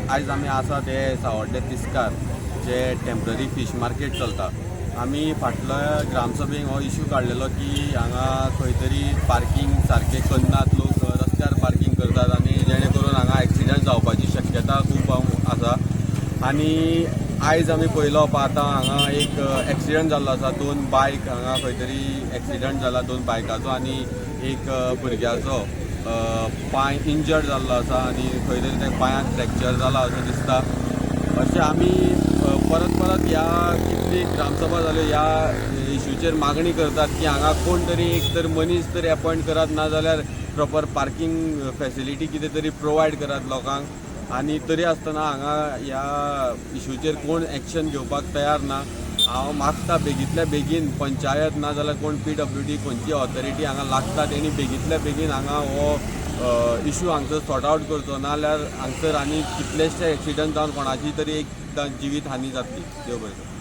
आयज आमी आसा ते सावड्डे तिस्कार जे टेम्पररी फिश मार्केट चलता। आमी फाटल्या ग्रामसभेक हो इश्यू काडलेलो की हांगा खंय तरी पार्किंग सारकें करनात, लोक रस्त्यार पार्किंग करतात आनी जेणे करून हांगा एक्सिडंट जावपाची शक्यता खूब आसा। आनी आयज आमी पयलो पावता हांगा एक एक्सिडंट जाल्लो आसा। 2 बायक हांगा खंय तरी एक्सिडंट जाला, 2 बायकाचो आनी एक भुरग्याचो पांय इंजर्ड जाल्लो आसा आनी खंय तरी त्या पांयाक फ्रॅक्चर जाला असो दिसता। अशें आमी परत परत ह्या कितली ग्रामसभा जाल्यो ह्या इश्यूचेर मागणी करतात की हांगा कोण तरी एक तर मनीस तरी अपॉयंट करात, ना जाल्यार प्रॉपर पार्किंग फॅसिलिटी कितें तरी प्रोवायड करात लोकांक। आनी तरी आसतना हांगा ह्या इश्यूचेर कोण एक्शन घेवपाक तयार ना। हांव मागता बेगींतल्या बेगीन पंचायत ना जाल्यार कोण PWD खंयची ऑथॉरिटी हांगा लागता तेणी बेगींतल्या बेगीन हांगा हो इश्यू हांगसर सॉर्ट आवट करचो, नाल्यार हांगसर आनी कितलेशे एक्सिडंट जावन कोणाची तरी एक जिवीत हानी जातली। देव बरें करूं।